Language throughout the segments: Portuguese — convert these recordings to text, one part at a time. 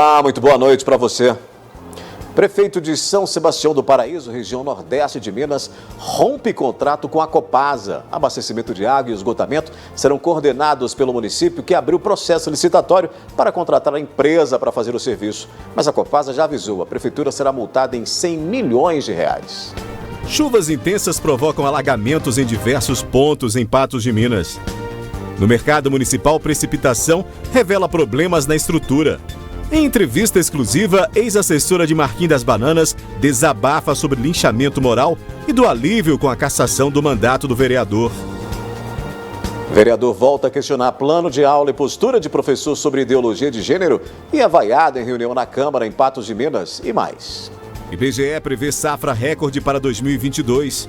Olá, muito boa noite para você. Prefeito de São Sebastião do Paraíso, região nordeste de Minas, rompe contrato com a Copasa. Abastecimento de água e esgotamento serão coordenados pelo município, que abriu processo licitatório para contratar a empresa para fazer o serviço. Mas a Copasa já avisou, a prefeitura será multada em 100 milhões de reais. Chuvas intensas provocam alagamentos em diversos pontos em Patos de Minas. No mercado municipal, precipitação revela problemas na estrutura. Em entrevista exclusiva, ex-assessora de Marquinhos das Bananas desabafa sobre linchamento moral e do alívio com a cassação do mandato do vereador. O vereador volta a questionar plano de aula e postura de professor sobre ideologia de gênero e é vaiado em reunião na Câmara em Patos de Minas e mais. IBGE prevê safra recorde para 2022.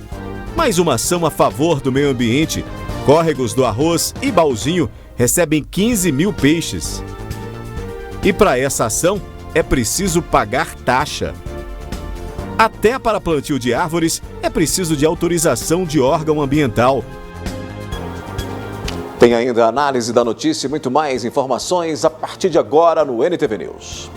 Mais uma ação a favor do meio ambiente. Córregos do Arroz e Balzinho recebem 15 mil peixes. E para essa ação, é preciso pagar taxa. Até para plantio de árvores, é preciso de autorização de órgão ambiental. Tem ainda a análise da notícia e muito mais informações a partir de agora no NTV News.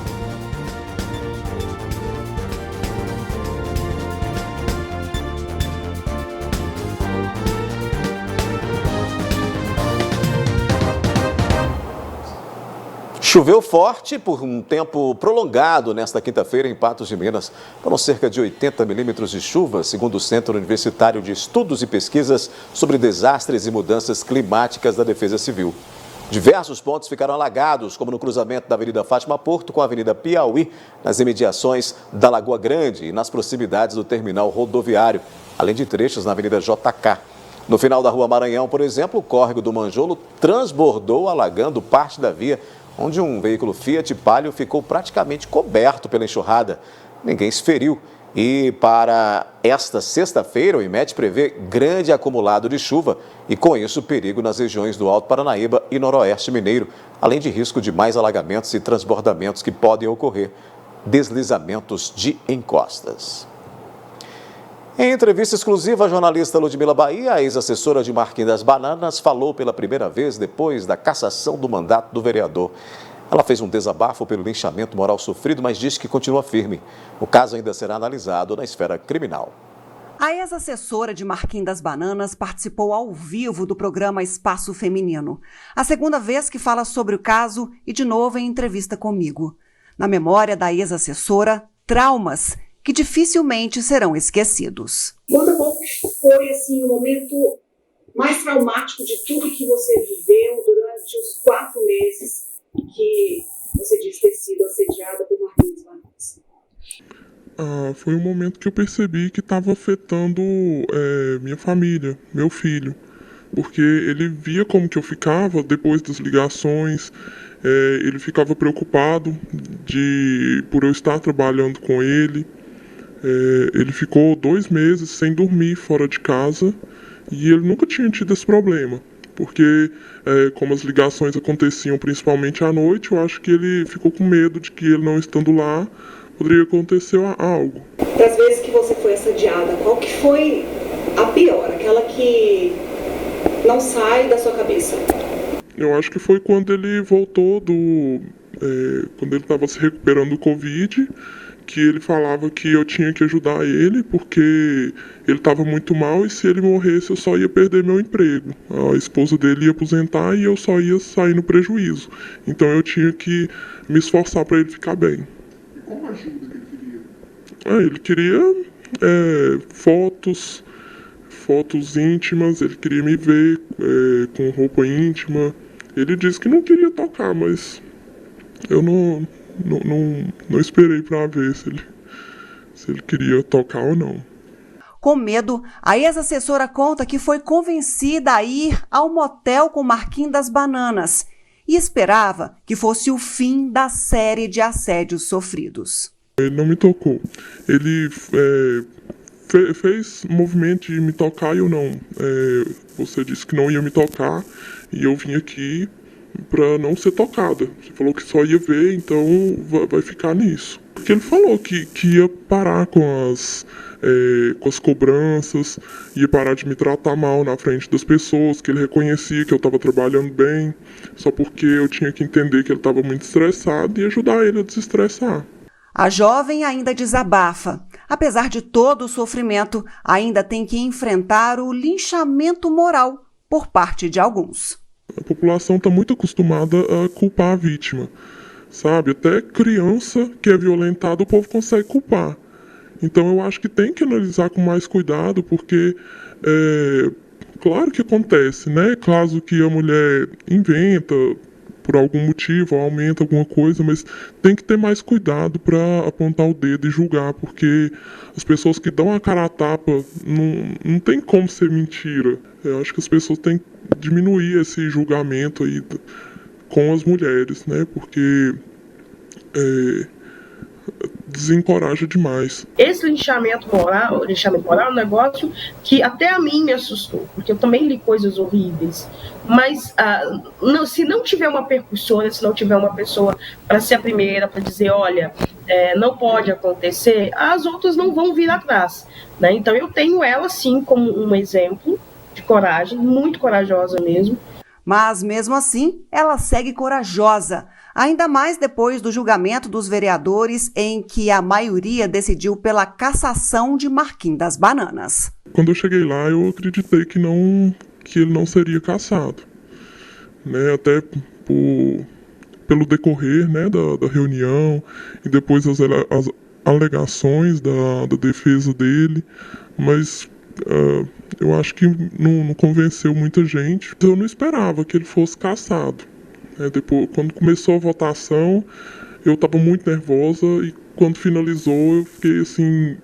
Choveu forte por um tempo prolongado nesta quinta-feira em Patos de Minas. Foram cerca de 80 milímetros de chuva, segundo o Centro Universitário de Estudos e Pesquisas sobre Desastres e Mudanças Climáticas da Defesa Civil. Diversos pontos ficaram alagados, como no cruzamento da Avenida Fátima Porto com a Avenida Piauí, nas imediações da Lagoa Grande e nas proximidades do terminal rodoviário, além de trechos na Avenida JK. No final da Rua Maranhão, por exemplo, o córrego do Manjolo transbordou, alagando parte da via, onde um veículo Fiat Palio ficou praticamente coberto pela enxurrada. Ninguém se feriu. E para esta sexta-feira, o IMET prevê grande acumulado de chuva e, com isso, perigo nas regiões do Alto Paranaíba e Noroeste Mineiro, além de risco de mais alagamentos e transbordamentos que podem ocorrer, deslizamentos de encostas. Em entrevista exclusiva, a jornalista Ludmila Bahia, a ex-assessora de Marquinhos das Bananas, falou pela primeira vez depois da cassação do mandato do vereador. Ela fez um desabafo pelo linchamento moral sofrido, mas disse que continua firme. O caso ainda será analisado na esfera criminal. A ex-assessora de Marquinhos das Bananas participou ao vivo do programa Espaço Feminino. A segunda vez que fala sobre o caso e de novo em entrevista comigo. Na memória da ex-assessora, traumas que dificilmente serão esquecidos. Conta qual foi assim, o momento mais traumático de tudo que você viveu durante os 4 meses que você disse ter sido assediada por Marquinhos Bananas. Foi um momento que eu percebi que estava afetando minha família, meu filho, porque ele via como que eu ficava depois das ligações. Ele ficava preocupado por eu estar trabalhando com ele. Ele ficou 2 meses sem dormir fora de casa e ele nunca tinha tido esse problema, porque como as ligações aconteciam principalmente à noite, eu acho que ele ficou com medo de que ele não estando lá, poderia acontecer algo. Das vezes que você foi assediada, qual que foi a pior, aquela que não sai da sua cabeça? Eu acho que foi quando ele voltou quando ele estava se recuperando do Covid, que ele falava que eu tinha que ajudar ele porque ele estava muito mal e se ele morresse eu só ia perder meu emprego. A esposa dele ia aposentar e eu só ia sair no prejuízo. Então eu tinha que me esforçar para ele ficar bem. E qual ajuda que ele queria? Ele queria fotos íntimas, ele queria me ver com roupa íntima. Ele disse que não queria tocar, mas eu não esperei para ver se ele queria tocar ou não. Com medo, a ex-assessora conta que foi convencida a ir ao motel com Marquinhos das Bananas e esperava que fosse o fim da série de assédios sofridos. Ele não me tocou. Ele fez movimento de me tocar e eu não. Você disse que não ia me tocar e eu vim aqui, para não ser tocada. Você falou que só ia ver, então vai ficar nisso. Porque ele falou que ia parar com as cobranças, ia parar de me tratar mal na frente das pessoas, que ele reconhecia que eu estava trabalhando bem, só porque eu tinha que entender que ele estava muito estressado e ajudar ele a desestressar. A jovem ainda desabafa. Apesar de todo o sofrimento, ainda tem que enfrentar o linchamento moral por parte de alguns. A população está muito acostumada a culpar a vítima, sabe? Até criança que é violentada, o povo consegue culpar. Então eu acho que tem que analisar com mais cuidado, porque claro que acontece, né? Caso que a mulher inventa por algum motivo, aumenta alguma coisa, mas tem que ter mais cuidado para apontar o dedo e julgar, porque as pessoas que dão a cara a tapa não tem como ser mentira. Eu acho que as pessoas têm que diminuir esse julgamento aí com as mulheres, né? Porque desencoraja demais. Esse linchamento moral é um negócio que até a mim me assustou, porque eu também li coisas horríveis. Mas se não tiver uma percussora, se não tiver uma pessoa para ser a primeira, para dizer, olha, não pode acontecer, as outras não vão vir atrás, né? Então eu tenho ela, sim, como um exemplo de coragem, muito corajosa mesmo. Mas, mesmo assim, ela segue corajosa, ainda mais depois do julgamento dos vereadores em que a maioria decidiu pela cassação de Marquinhos das Bananas. Quando eu cheguei lá, eu acreditei que ele não seria cassado, né? Até pelo decorrer, né, da reunião e depois as alegações da defesa dele, mas eu acho que não convenceu muita gente. Eu não esperava que ele fosse cassado. Depois, quando começou a votação, eu estava muito nervosa e quando finalizou eu fiquei assim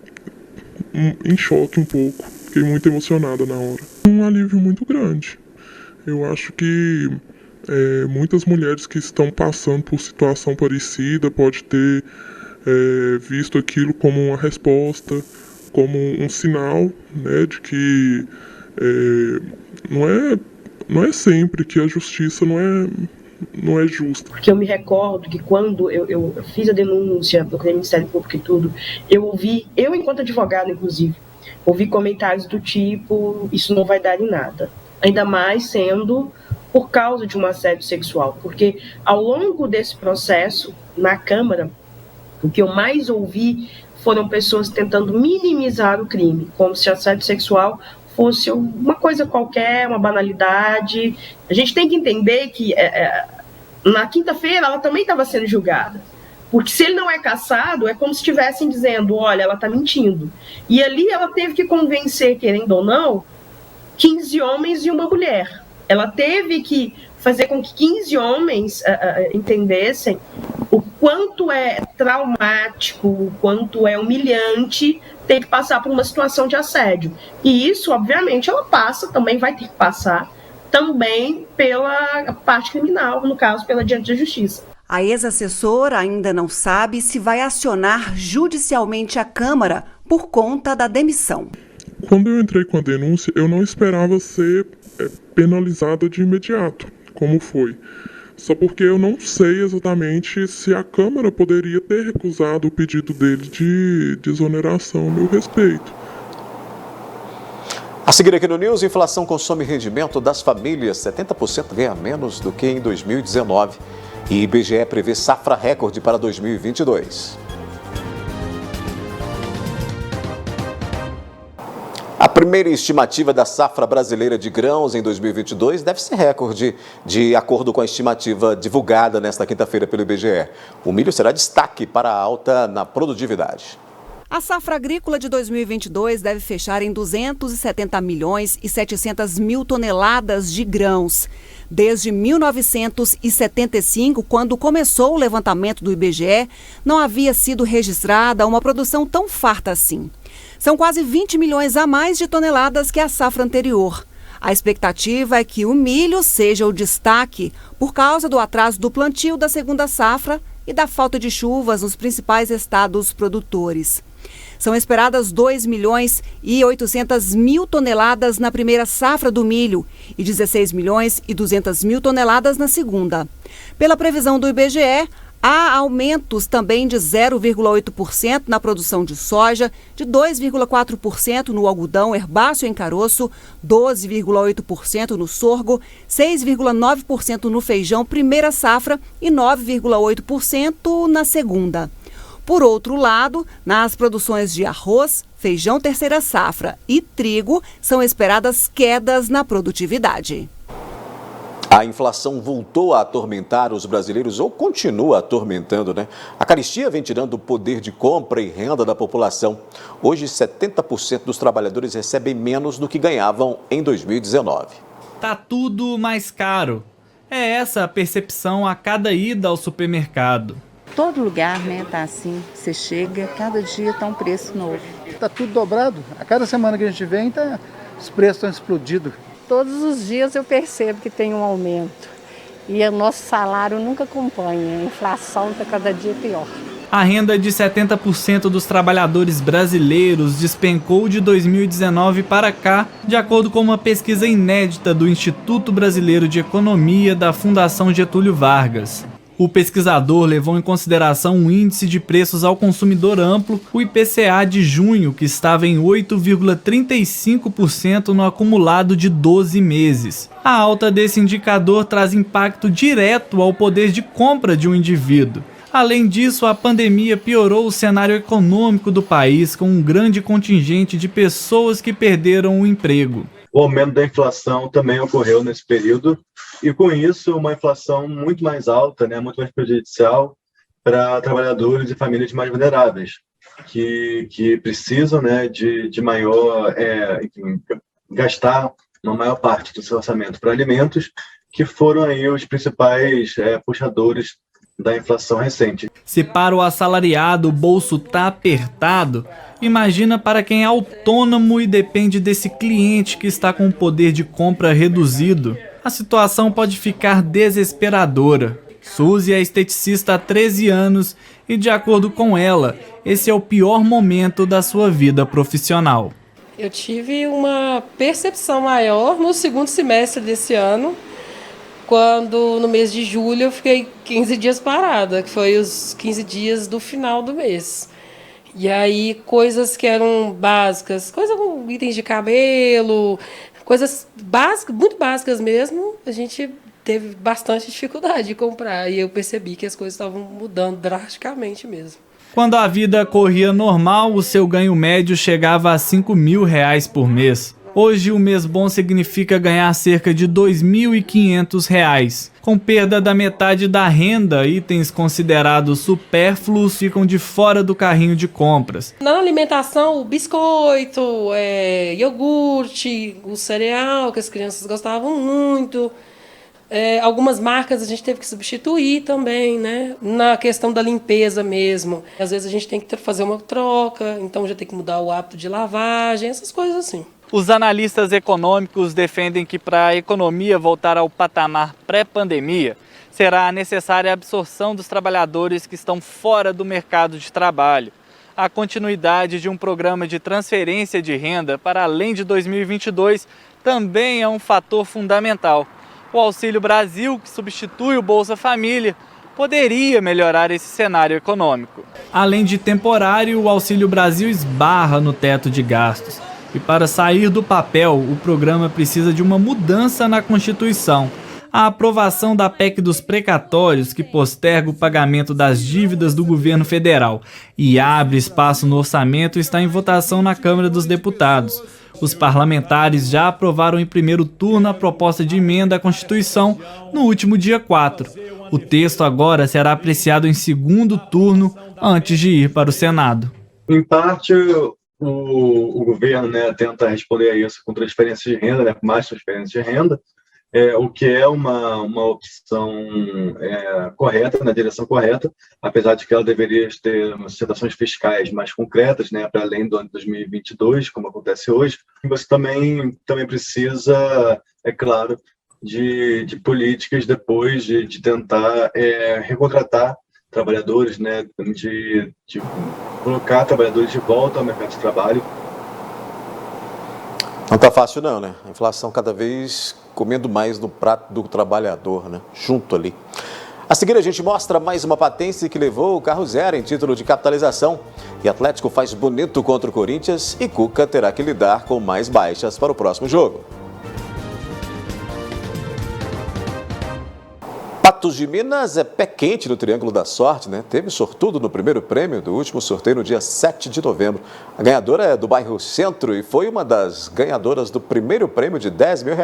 em choque um pouco. Fiquei muito emocionada na hora. Um alívio muito grande. Eu acho que muitas mulheres que estão passando por situação parecida podem ter visto aquilo como uma resposta, como um sinal, né, de que não é sempre que a justiça não é justa. Porque eu me recordo que quando eu fiz a denúncia, procurei o Ministério Público e tudo, eu enquanto advogada, inclusive, ouvi comentários do tipo, isso não vai dar em nada. Ainda mais sendo por causa de um assédio sexual. Porque ao longo desse processo, na Câmara, o que eu mais ouvi foram pessoas tentando minimizar o crime, como se assédio sexual fosse uma coisa qualquer, uma banalidade. A gente tem que entender que na quinta-feira ela também estava sendo julgada. Porque se ele não é cassado, é como se estivessem dizendo, olha, ela está mentindo. E ali ela teve que convencer, querendo ou não, 15 homens e uma mulher. Ela teve que fazer com que 15 homens entendessem o quanto é traumático, o quanto é humilhante ter que passar por uma situação de assédio. E isso, obviamente, ela também vai ter que passar também pela parte criminal, no caso, pela diante da justiça. A ex-assessora ainda não sabe se vai acionar judicialmente a Câmara por conta da demissão. Quando eu entrei com a denúncia, eu não esperava ser penalizada de imediato, como foi. Só porque eu não sei exatamente se a Câmara poderia ter recusado o pedido dele de exoneração a meu respeito. A seguir aqui no News, inflação consome rendimento das famílias. 70% ganha menos do que em 2019. E IBGE prevê safra recorde para 2022. A primeira estimativa da safra brasileira de grãos em 2022 deve ser recorde, de acordo com a estimativa divulgada nesta quinta-feira pelo IBGE. O milho será destaque para a alta na produtividade. A safra agrícola de 2022 deve fechar em 270 milhões e 700 mil toneladas de grãos. Desde 1975, quando começou o levantamento do IBGE, não havia sido registrada uma produção tão farta assim. São quase 20 milhões a mais de toneladas que a safra anterior. A expectativa é que o milho seja o destaque por causa do atraso do plantio da segunda safra e da falta de chuvas nos principais estados produtores. São esperadas 2.800.000 toneladas na primeira safra do milho e 16.200.000 toneladas na segunda. Pela previsão do IBGE, há aumentos também de 0,8% na produção de soja, de 2,4% no algodão herbáceo em caroço, 12,8% no sorgo, 6,9% no feijão primeira safra e 9,8% na segunda. Por outro lado, nas produções de arroz, feijão terceira safra e trigo, são esperadas quedas na produtividade. A inflação voltou a atormentar os brasileiros, ou continua atormentando, né? A carestia vem tirando o poder de compra e renda da população. Hoje, 70% dos trabalhadores recebem menos do que ganhavam em 2019. Tá tudo mais caro. É essa a percepção a cada ida ao supermercado. Todo lugar, né, tá assim. Você chega, cada dia tá um preço novo. Tá tudo dobrado. A cada semana que a gente vem, os preços estão explodidos. Todos os dias eu percebo que tem um aumento e o nosso salário nunca acompanha, a inflação está cada dia pior. A renda de 70% dos trabalhadores brasileiros despencou de 2019 para cá, de acordo com uma pesquisa inédita do Instituto Brasileiro de Economia da Fundação Getúlio Vargas. O pesquisador levou em consideração o índice de preços ao consumidor amplo, o IPCA de junho, que estava em 8,35% no acumulado de 12 meses. A alta desse indicador traz impacto direto ao poder de compra de um indivíduo. Além disso, a pandemia piorou o cenário econômico do país, com um grande contingente de pessoas que perderam o emprego. O aumento da inflação também ocorreu nesse período e, com isso, uma inflação muito mais alta, né, muito mais prejudicial para trabalhadores e famílias mais vulneráveis, que precisam, né, de maior, gastar uma maior parte do seu orçamento para alimentos, que foram aí os principais puxadores da inflação recente. Se para o assalariado o bolso está apertado, imagina para quem é autônomo e depende desse cliente que está com o poder de compra reduzido. A situação pode ficar desesperadora. Suzy é esteticista há 13 anos e, de acordo com ela, esse é o pior momento da sua vida profissional. Eu tive uma percepção maior no segundo semestre desse ano, quando no mês de julho eu fiquei 15 dias parada, que foi os 15 dias do final do mês. E aí coisas que eram básicas, coisas com itens de cabelo, coisas básicas, muito básicas mesmo, a gente teve bastante dificuldade de comprar. E eu percebi que as coisas estavam mudando drasticamente mesmo. Quando a vida corria normal, o seu ganho médio chegava a R$5.000 por mês. Hoje, o mês bom significa ganhar cerca de R$2.500. Com perda da metade da renda, itens considerados supérfluos ficam de fora do carrinho de compras. Na alimentação, o biscoito, iogurte, o cereal, que as crianças gostavam muito. Algumas marcas a gente teve que substituir também, né? Na questão da limpeza mesmo. Às vezes a gente tem que fazer uma troca, então já tem que mudar o hábito de lavagem, essas coisas assim. Os analistas econômicos defendem que para a economia voltar ao patamar pré-pandemia, será necessária a absorção dos trabalhadores que estão fora do mercado de trabalho. A continuidade de um programa de transferência de renda para além de 2022 também é um fator fundamental. O Auxílio Brasil, que substitui o Bolsa Família, poderia melhorar esse cenário econômico. Além de temporário, o Auxílio Brasil esbarra no teto de gastos. E para sair do papel, o programa precisa de uma mudança na Constituição. A aprovação da PEC dos precatórios, que posterga o pagamento das dívidas do governo federal e abre espaço no orçamento, está em votação na Câmara dos Deputados. Os parlamentares já aprovaram em primeiro turno a proposta de emenda à Constituição no último dia 4. O texto agora será apreciado em segundo turno antes de ir para o Senado. Em parte, o governo, né, tenta responder a isso com transferência de renda, né, com mais transferência de renda, o que é uma opção correta, na direção correta, apesar de que ela deveria ter situações fiscais mais concretas, né, para além do ano de 2022, como acontece hoje. Você também precisa, é claro, de políticas depois de tentar recontratar trabalhadores, né, de colocar trabalhadores de volta ao mercado de trabalho. Não tá fácil não, né? A inflação cada vez comendo mais no prato do trabalhador, né? Junto ali. A seguir a gente mostra mais uma patente que levou o carro zero em título de capitalização. E Atlético faz bonito contra o Corinthians e Cuca terá que lidar com mais baixas para o próximo jogo. Patos de Minas é pé quente no Triângulo da Sorte, né? Teve sortudo no primeiro prêmio do último sorteio no dia 7 de novembro. A ganhadora é do bairro Centro e foi uma das ganhadoras do primeiro prêmio de R$10 mil.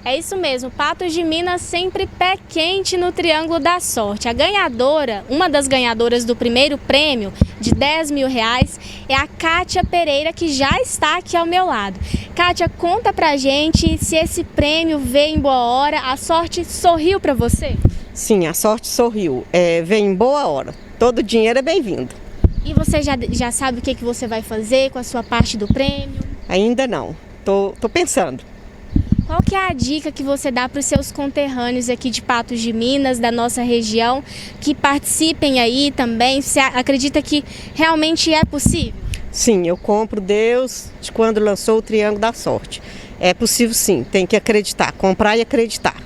É isso mesmo, Patos de Minas sempre pé quente no Triângulo da Sorte. A ganhadora, uma das ganhadoras do primeiro prêmio de R$10 mil é a Kátia Pereira, que já está aqui ao meu lado. Kátia, conta pra gente se esse prêmio veio em boa hora, a sorte sorriu para você? Sim, a sorte sorriu, veio em boa hora, todo dinheiro é bem-vindo. E você já sabe o que você vai fazer com a sua parte do prêmio? Ainda não, tô pensando. Qual que é a dica que você dá para os seus conterrâneos aqui de Patos de Minas, da nossa região, que participem aí também? Você acredita que realmente é possível? Sim, eu compro Deus de quando lançou o Triângulo da Sorte. É possível sim, tem que acreditar, comprar e acreditar.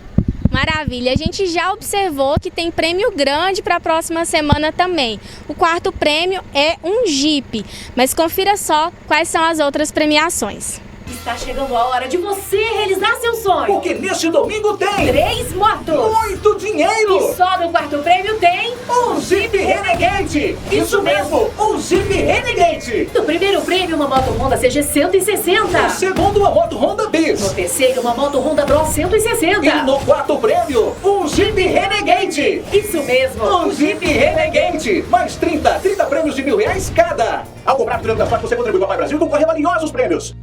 Maravilha, a gente já observou que tem prêmio grande para a próxima semana também. O quarto prêmio é um Jeep, mas confira só quais são as outras premiações. Está chegando a hora de você realizar seu sonho. Porque neste domingo tem 3 motos, muito dinheiro. E só no quarto prêmio tem um Jeep Renegade. Isso mesmo, um Jeep Renegade. No primeiro prêmio, uma moto Honda CG 160. No segundo, uma moto Honda Bis. No terceiro, uma moto Honda Bros 160. E no quarto prêmio, um Jeep Renegade. Isso mesmo, um Jeep Renegade. Mais 30 prêmios de R$1.000 cada. Ao comprar o Triângulo da Sorte, você contribui com a Pai Brasil e concorre a valiosos prêmios.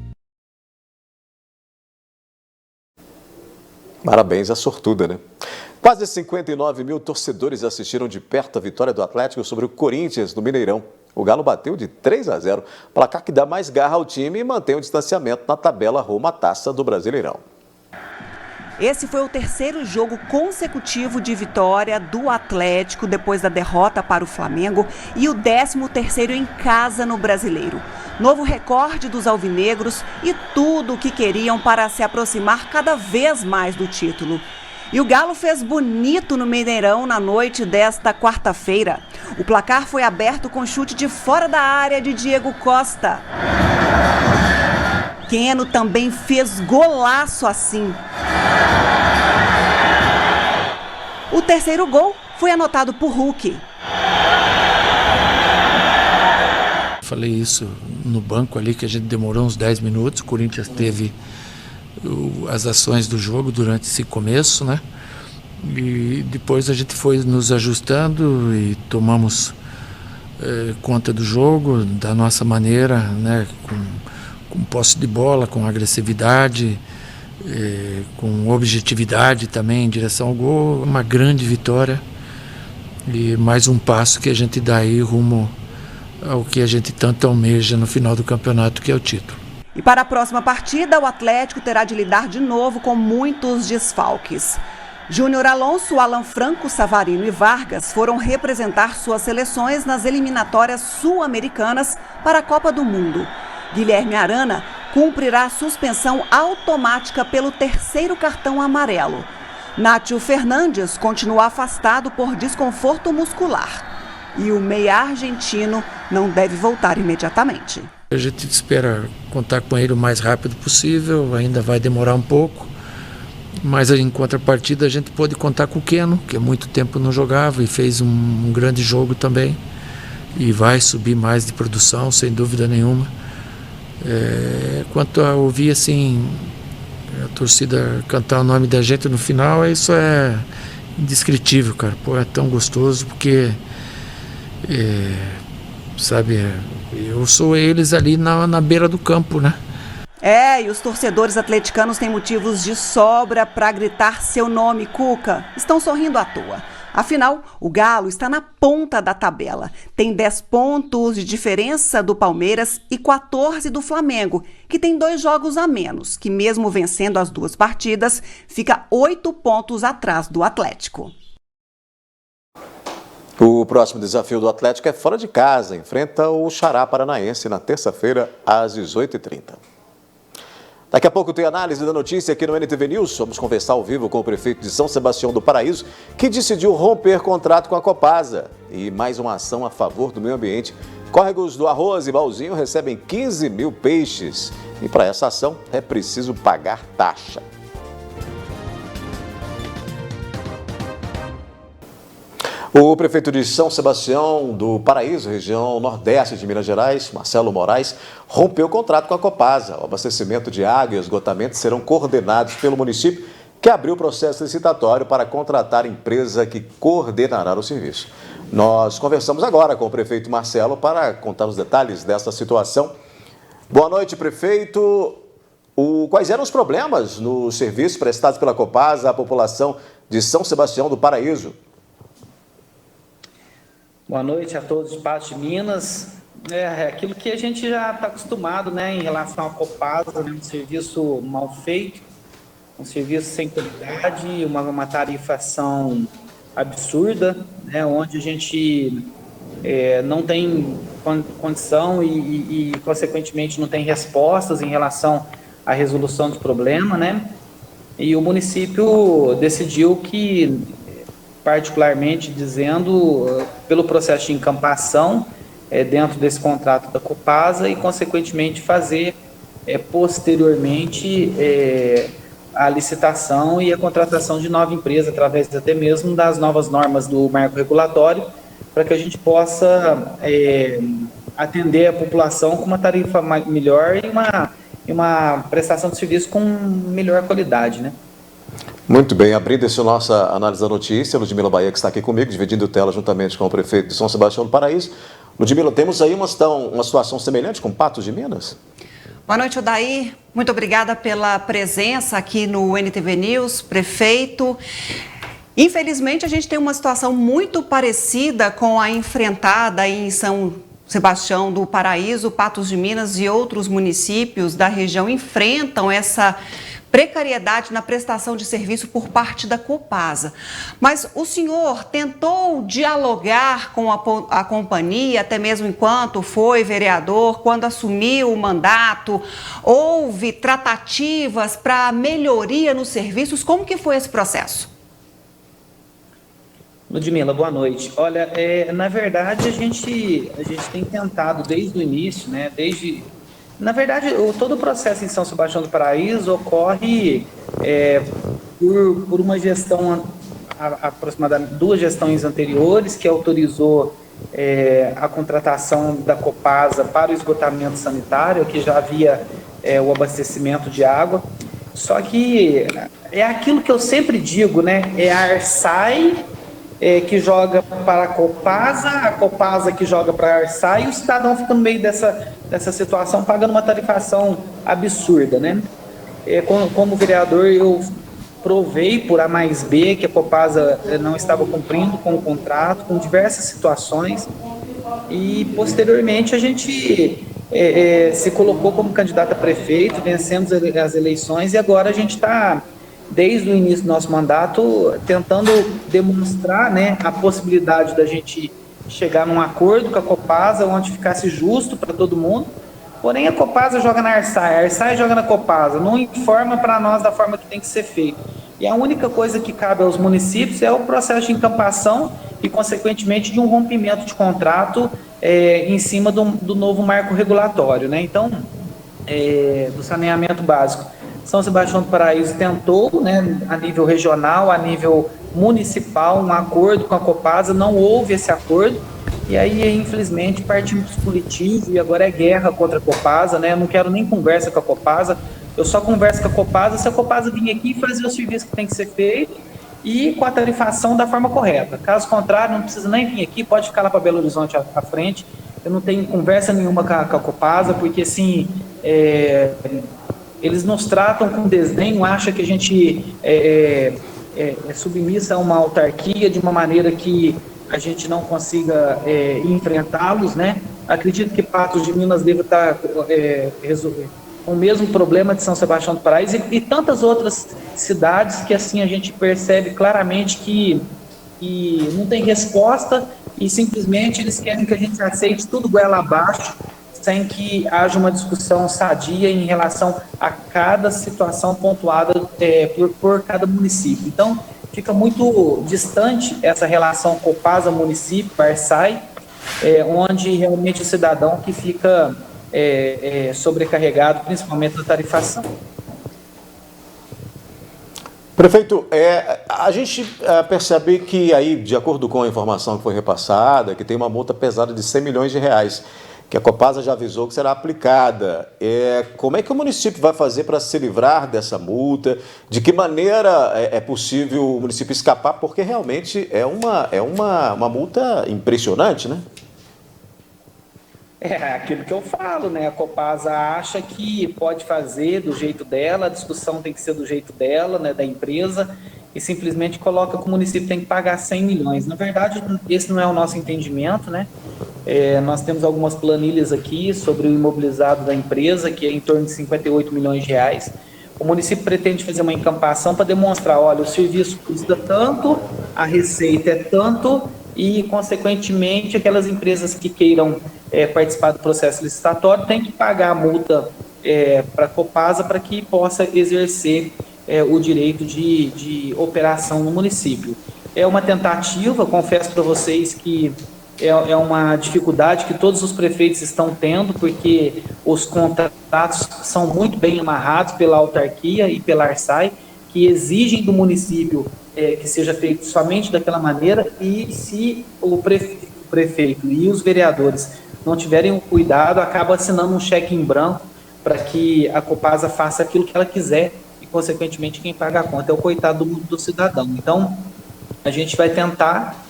Parabéns à sortuda, né? Quase 59 mil torcedores assistiram de perto a vitória do Atlético sobre o Corinthians no Mineirão. O Galo bateu de 3-0, placar que dá mais garra ao time e mantém o distanciamento na tabela rumo à Taça do Brasileirão. Esse foi o terceiro jogo consecutivo de vitória do Atlético depois da derrota para o Flamengo e o 13º em casa no Brasileiro. Novo recorde dos alvinegros e tudo o que queriam para se aproximar cada vez mais do título. E o Galo fez bonito no Mineirão na noite desta quarta-feira. O placar foi aberto com chute de fora da área de Diego Costa. Keno também fez golaço assim. O terceiro gol foi anotado por Hulk. Falei isso no banco ali, que a gente demorou uns 10 minutos. O Corinthians teve as ações do jogo durante esse começo, né? E depois a gente foi nos ajustando e tomamos conta do jogo da nossa maneira, né? Com posse de bola, com agressividade, com objetividade também em direção ao gol. Uma grande vitória e mais um passo que a gente dá aí rumo ao que a gente tanto almeja no final do campeonato, que é o título. E para a próxima partida, o Atlético terá de lidar de novo com muitos desfalques. Júnior Alonso, Alan Franco, Savarino e Vargas foram representar suas seleções nas eliminatórias sul-americanas para a Copa do Mundo. Guilherme Arana cumprirá suspensão automática pelo terceiro cartão amarelo. Nátio Fernandes continua afastado por desconforto muscular. E o meia argentino não deve voltar imediatamente. A gente espera contar com ele o mais rápido possível, ainda vai demorar um pouco, mas em contrapartida a gente pode contar com o Keno, que há muito tempo não jogava e fez um grande jogo também, e vai subir mais de produção, sem dúvida nenhuma. Quanto a ouvir assim a torcida cantar o nome da gente no final, isso é indescritível, cara. Pô, é tão gostoso, porque sabe, eu sou eles ali na beira do campo, né? E os torcedores atleticanos têm motivos de sobra para gritar seu nome, Cuca. Estão sorrindo à toa. Afinal, o Galo está na ponta da tabela. Tem 10 pontos de diferença do Palmeiras e 14 do Flamengo, que tem 2 jogos a menos, que mesmo vencendo as 2 partidas, fica 8 pontos atrás do Atlético. O próximo desafio do Atlético é fora de casa. Enfrenta o Xará Paranaense na terça-feira, às 18h30. Daqui a pouco tem análise da notícia aqui no NTV News. Vamos conversar ao vivo com o prefeito de São Sebastião do Paraíso, que decidiu romper contrato com a Copasa. E mais uma ação a favor do meio ambiente. Córregos do Arroz e Balzinho recebem 15 mil peixes. E para essa ação é preciso pagar taxa. O prefeito de São Sebastião do Paraíso, região nordeste de Minas Gerais, Marcelo Moraes, rompeu o contrato com a Copasa. O abastecimento de água e esgotamento serão coordenados pelo município, que abriu o processo licitatório para contratar a empresa que coordenará o serviço. Nós conversamos agora com o prefeito Marcelo para contar os detalhes dessa situação. Boa noite, prefeito. Quais eram os problemas no serviço prestado pela Copasa à população de São Sebastião do Paraíso? Boa noite a todos de Patos de Minas. É aquilo que a gente já está acostumado, né, em relação à Copasa, né, um serviço mal feito, um serviço sem qualidade, uma tarifação absurda, né, onde a gente não tem condição e, consequentemente, não tem respostas em relação à resolução do problema, né? E o município decidiu que, particularmente dizendo, pelo processo de encampação dentro desse contrato da Copasa e, consequentemente, fazer posteriormente a licitação e a contratação de nova empresa, através até mesmo das novas normas do marco regulatório, para que a gente possa atender a população com uma tarifa melhor e uma prestação de serviço com melhor qualidade, né? Muito bem, abrindo essa nossa análise da notícia, Ludmila Bahia, que está aqui comigo, dividindo tela juntamente com o prefeito de São Sebastião do Paraíso. Ludmila, temos aí uma situação semelhante com Patos de Minas? Boa noite, Odair. Muito obrigada pela presença aqui no NTV News, prefeito. Infelizmente, a gente tem uma situação muito parecida com a enfrentada em São Sebastião do Paraíso. Patos de Minas e outros municípios da região enfrentam essa precariedade na prestação de serviço por parte da Copasa. Mas o senhor tentou dialogar com a companhia, até mesmo enquanto foi vereador, quando assumiu o mandato? Houve tratativas para melhoria nos serviços? Como que foi esse processo? Ludmila, boa noite. Olha, na verdade, a gente tem tentado desde o início, né? Na verdade, todo o processo em São Sebastião do Paraíso ocorre por uma gestão, aproximadamente 2 gestões anteriores, que autorizou a contratação da Copasa para o esgotamento sanitário, que já havia o abastecimento de água. Só que é aquilo que eu sempre digo, né? É a Arsai que joga para a Copasa que joga para a Arsai, e o cidadão fica no meio dessa situação pagando uma tarifação absurda, né? Como vereador, eu provei por A mais B que a Copasa não estava cumprindo com o contrato, com diversas situações, e posteriormente a gente se colocou como candidato a prefeito, vencemos as eleições, e agora a gente está, desde o início do nosso mandato, tentando demonstrar, né, a possibilidade da gente chegar num acordo com a Copasa, onde ficasse justo para todo mundo. Porém, a Copasa joga na Arsai, a Arsai joga na Copasa, não informa para nós da forma que tem que ser feito. E a única coisa que cabe aos municípios é o processo de encampação e, consequentemente, de um rompimento de contrato em cima do novo marco regulatório, né? Então, do saneamento básico. São Sebastião do Paraíso tentou, né, a nível regional, a nível municipal, um acordo com a Copasa, não houve esse acordo, e aí, infelizmente, partimos positivo e agora é guerra contra a Copasa, né? Eu não quero nem conversa com a Copasa, eu só converso com a Copasa se a Copasa vir aqui e fazer o serviço que tem que ser feito e com a tarifação da forma correta. Caso contrário, não precisa nem vir aqui, pode ficar lá para Belo Horizonte à frente. Eu não tenho conversa nenhuma com a Copasa, porque assim, eles nos tratam com desdém, acham que a gente é submissa a uma autarquia de uma maneira que a gente não consiga enfrentá-los, né? Acredito que Patos de Minas deve estar com o mesmo problema de São Sebastião do Paraíso e tantas outras cidades que assim a gente percebe claramente que não tem resposta e simplesmente eles querem que a gente aceite tudo goela abaixo, sem que haja uma discussão sadia em relação a cada situação pontuada por cada município. Então, fica muito distante essa relação Copasa-município, Arsai, onde realmente o cidadão que fica sobrecarregado, principalmente na tarifação. Prefeito, a gente percebe que aí, de acordo com a informação que foi repassada, que tem uma multa pesada de R$100 milhões, que a Copasa já avisou que será aplicada. Como é que o município vai fazer para se livrar dessa multa? De que maneira é possível o município escapar? Porque realmente é uma multa impressionante, né? É aquilo que eu falo, né? A Copasa acha que pode fazer do jeito dela, a discussão tem que ser do jeito dela, né, da empresa, e simplesmente coloca que o município tem que pagar 100 milhões. Na verdade, esse não é o nosso entendimento, né? Nós temos algumas planilhas aqui sobre o imobilizado da empresa, que é em torno de 58 milhões de reais. O município pretende fazer uma encampação para demonstrar, olha, o serviço custa tanto, a receita é tanto, e, consequentemente, aquelas empresas que queiram participar do processo licitatório têm que pagar a multa para a Copasa para que possa exercer o direito de operação no município. É uma tentativa, confesso para vocês que é uma dificuldade que todos os prefeitos estão tendo, porque os contratos são muito bem amarrados pela autarquia e pela Arsai, que exigem do município que seja feito somente daquela maneira, e se o prefeito e os vereadores não tiverem o cuidado, acaba assinando um cheque em branco para que a Copasa faça aquilo que ela quiser, e, consequentemente, quem paga a conta é o coitado do cidadão. Então, a gente vai tentar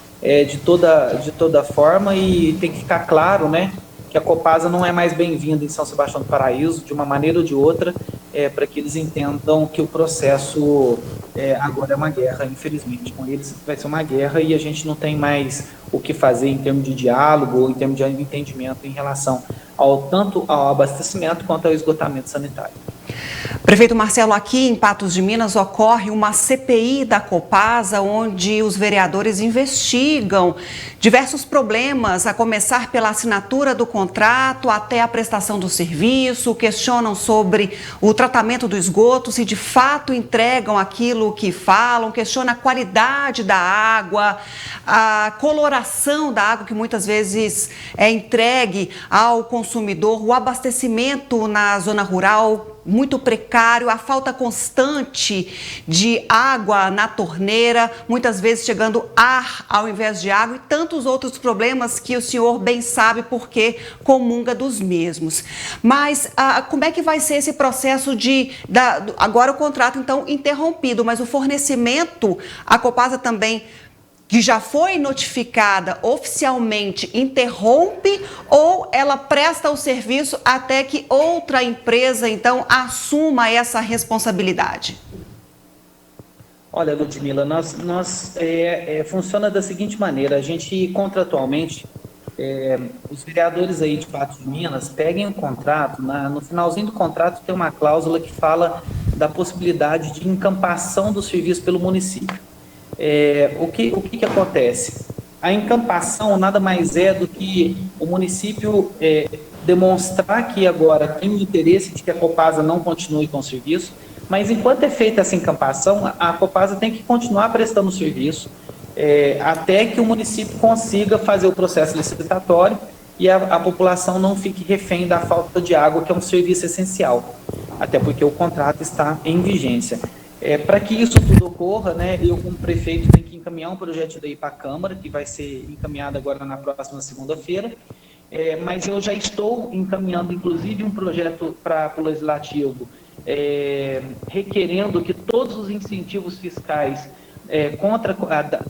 de toda forma, e tem que ficar claro, né, que a Copasa não é mais bem-vinda em São Sebastião do Paraíso, de uma maneira ou de outra, para que eles entendam que o processo agora é uma guerra, infelizmente. Com eles vai ser uma guerra, e a gente não tem mais o que fazer em termos de diálogo ou em termos de entendimento em relação tanto ao abastecimento quanto ao esgotamento sanitário. Prefeito Marcelo, aqui em Patos de Minas ocorre uma CPI da Copasa, onde os vereadores investigam diversos problemas, a começar pela assinatura do contrato até a prestação do serviço, questionam sobre o tratamento do esgoto, se de fato entregam aquilo que falam, questionam a qualidade da água, a coloração da água que muitas vezes é entregue ao consumidor, o abastecimento na zona rural muito precário, a falta constante de água na torneira, muitas vezes chegando ar ao invés de água, e tantos outros problemas que o senhor bem sabe porque comunga dos mesmos. Mas como é que vai ser esse processo agora o contrato então interrompido, mas o fornecimento, a Copasa também, que já foi notificada oficialmente, interrompe, ou ela presta o serviço até que outra empresa, então, assuma essa responsabilidade? Olha, Ludmila, funciona da seguinte maneira: a gente, contratualmente, os vereadores aí de Patos de Minas peguem o contrato, no finalzinho do contrato tem uma cláusula que fala da possibilidade de encampação do serviço pelo município. O que acontece? A encampação nada mais é do que o município demonstrar que agora tem o interesse de que a Copasa não continue com o serviço, mas enquanto é feita essa encampação, a Copasa tem que continuar prestando o serviço até que o município consiga fazer o processo licitatório e a população não fique refém da falta de água, que é um serviço essencial, até porque o contrato está em vigência. Para que isso tudo ocorra, né, eu como prefeito tenho que encaminhar um projeto daí para a Câmara, que vai ser encaminhado agora na próxima segunda-feira, mas eu já estou encaminhando, inclusive, um projeto para o Legislativo, requerendo que todos os incentivos fiscais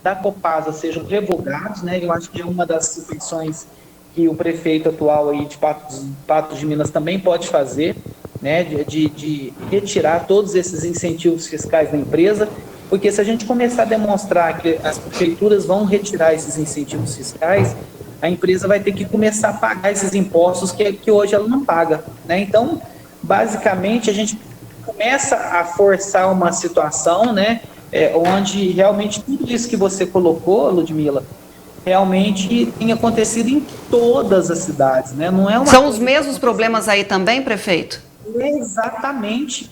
da Copasa sejam revogados, né? Eu acho que é uma das subvenções que o prefeito atual aí de Patos de Minas também pode fazer, né, de retirar todos esses incentivos fiscais da empresa, porque se a gente começar a demonstrar que as prefeituras vão retirar esses incentivos fiscais, a empresa vai ter que começar a pagar esses impostos que hoje ela não paga, né? Então, basicamente, a gente começa a forçar uma situação, né, onde realmente tudo isso que você colocou, Ludmila, realmente tem acontecido em todas as cidades, né? Não é uma São os mesmos problemas aí também, prefeito? Exatamente.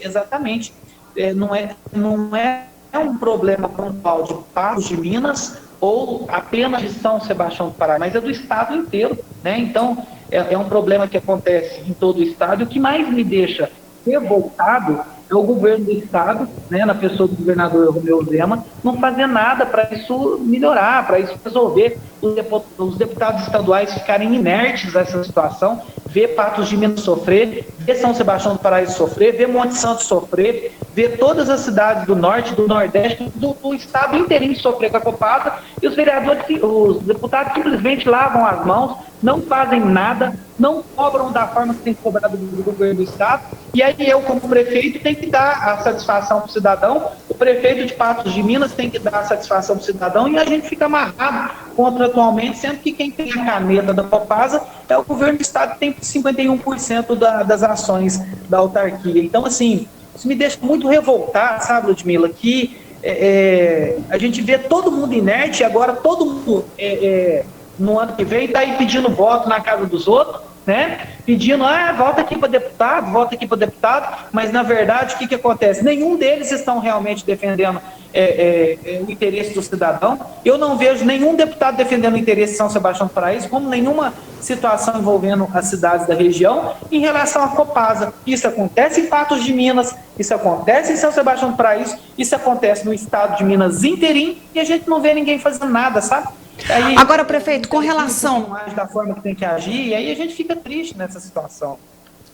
Não é um problema pontual de Patos de Minas ou apenas de São Sebastião do Pará, mas é do estado inteiro, né? Então, é um problema que acontece em todo o estado. E o que mais me deixa revoltado é o governo do estado, né, na pessoa do governador Romeu Zema, não fazer nada para isso melhorar, para isso resolver, os deputados estaduais ficarem inertes a essa situação, ver Patos de Minas sofrer, ver São Sebastião do Paraíso sofrer, ver Monte Santo sofrer, ver todas as cidades do norte, do nordeste, do estado inteirinho sofrer com a Copasa, e os vereadores, os deputados simplesmente lavam as mãos, não fazem nada, não cobram da forma que tem que cobrar do governo do estado, e aí eu, como prefeito, tenho que dar a satisfação para o cidadão, o prefeito de Patos de Minas tem que dar a satisfação para o cidadão, e a gente fica amarrado contratualmente, sendo que quem tem a caneta da Copasa é o governo do estado, que tem 51% das ações da autarquia. Então, assim, isso me deixa muito revoltado, sabe, Ludmila, que a gente vê todo mundo inerte, agora todo mundo no ano que vem está aí pedindo voto na casa dos outros, né? Pedindo, volta aqui para deputado, mas na verdade o que acontece? Nenhum deles estão realmente defendendo o interesse do cidadão. Eu não vejo nenhum deputado defendendo o interesse de São Sebastião do Paraíso, como nenhuma situação envolvendo as cidades da região em relação à Copasa. Isso acontece em Patos de Minas, isso acontece em São Sebastião do Paraíso, isso acontece no estado de Minas inteirinho, e a gente não vê ninguém fazendo nada, sabe? Aí, agora, prefeito, com relação... da forma que tem que agir, e aí a gente fica triste nessa situação.